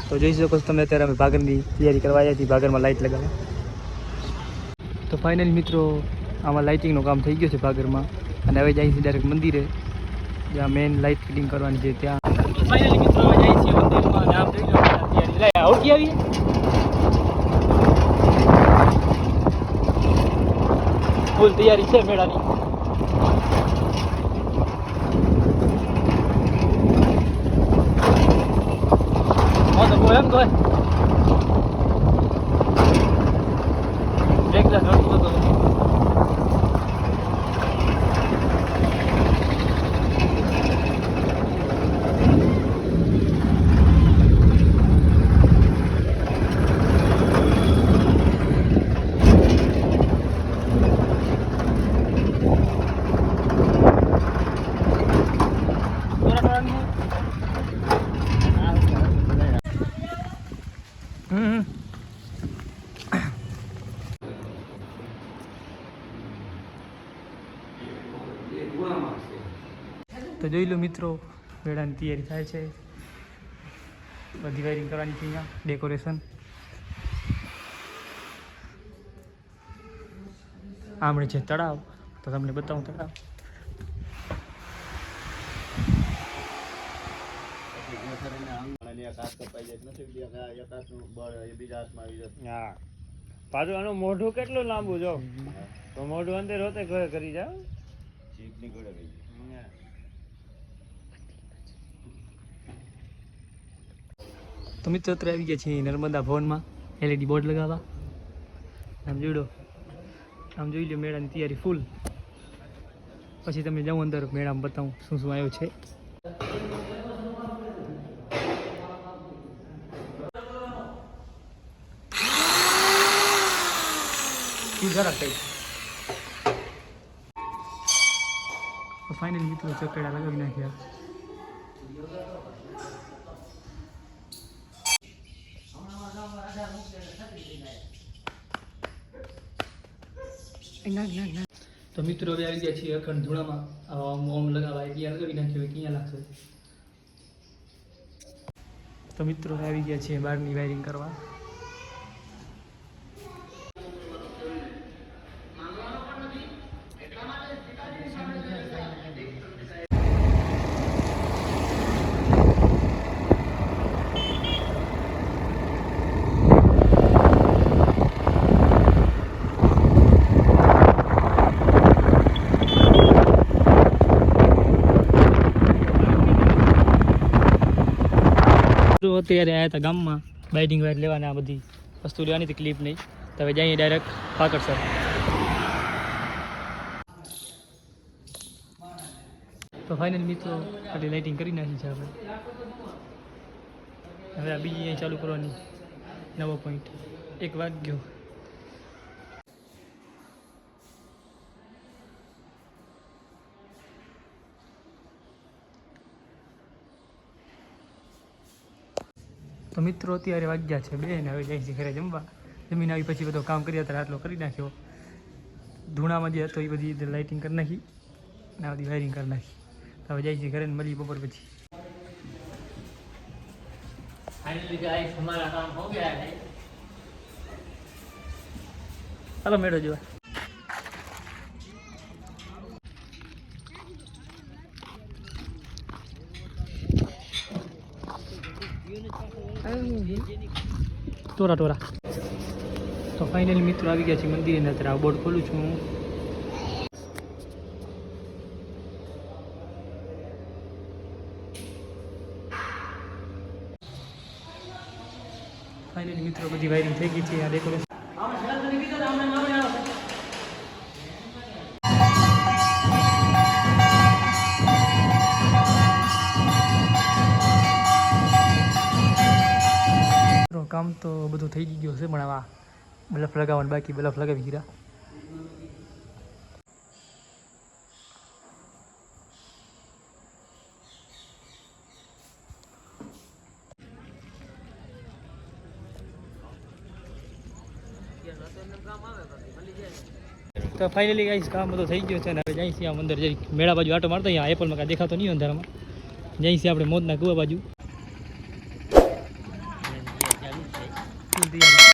તો જોઈ શકો છો તમે અત્યારે અમે ભાગરની તૈયારી કરવા આવ્યા છીએ, ભાગરમાં લાઇટ લગાવવા. તો ફાઇનલી મિત્રો આમાં લાઇટિંગનું કામ થઈ ગયું છે ભાગરમાં, અને હવે જાય છે ડાયરેક્ટ મંદિરે જ્યાં મેઇન લાઇટ ફિટિંગ કરવાની છે ત્યાં. તો ફાઇનલી મિત્રો હવે જાય છીએ મંદિરમાં, નામ જોઈ લો તૈયારી આવતી આવીએ. ફૂલ તૈયારી છે મેળાની. તો કોઈ એમ તો બ્રેક લા નડતું તો તો જોઈ લો મિત્રો મેળાની તૈયારી થાય છે, બધી વાયરિંગ કરવાની છે. અહીંયા ડેકોરેશન આમણે છે તળાવ, તો તમને બતાવું તળાવ. હા પાછું આનું મોઢું કેટલું લાંબુ જો, તો મોઢું અંદર હોતે ઘરે કરી જાવ. તો મિત્રો અત્યારે આવી ગયા છીએ નર્મદા ભવનમાં LED બોર્ડ લગાવવા. આમ જોડો, આમ જોઈ લો મેળાની તૈયારી ફૂલ. પછી તમને જાઉં અંદર મેળામાં બતાવું શું શું આવ્યું છે. ફાઇનલી મિત્રો ચકેડા લગાવી નાખ્યા. તો મિત્રો હવે આવી ગયા છીએ અખંડ ધૂળામાં. ઓમ લગાવવા ક્યાં લગાવી નાખ્યો, ક્યાં લાગશે. તો મિત્રો આવી ગયા છીએ બહારની વાયરિંગ કરવા. અત્યારે આવ્યા હતા ગામમાં બાઇડિંગ વાયર લેવાના, આ બધી વસ્તુ લેવાની હતી, ક્લિપ નહીં. તો હવે જઈએ ડાયરેક્ટ પાકડસર. તો ફાઇનલ મિત્રો ખાલી લાઇટિંગ કરી નાખી છે આપણે. હવે આ બીજી અહીં ચાલુ કરવાની. 9.1 વાગ્યો. તો મિત્રો અત્યારે વાગ્યા છે 2 ને હવે જાય છે ઘરે જમવા. જમીન આવી પછી બધો કામ કર્યા હતા, આટલો કરી નાખ્યો. ધૂણામાં જે હતો એ બધી લાઇટિંગ કરી નાખી ને આ બધી વાયરિંગ કરી નાખી. તો હવે જાય છે ઘરે ને મળીએ બપોર પછી. હાલો મેળો જોવા. ટોરા તો ફાઇનલી મિત્રો આવી ગયા છે મંદિરે ને અત્યારે આ બોર્ડ ખોલું છું હું. ફાઇનલી મિત્રો બધી વાયરિંગ થઈ ગઈ છે. આ ડેકોરેશન કામ તો બધું થઈ ગયું છે, પણ આવા બલફ લગાવવાનું બાકી, બલફ લગાવી દીધા. તો ફાઇનલી ગાઈસ કામ બધું થઈ ગયું છે ને હવે જઈએ છીએ આમ અંદર જઈ મેળા બાજુ આટો મારતા. અહીંયા એપલમાં કાંઈ દેખાતો નહીં અંધારામાં. જઈએ છીએ આપણે મોજના કુવા બાજુ. ફૂલ તૈયારી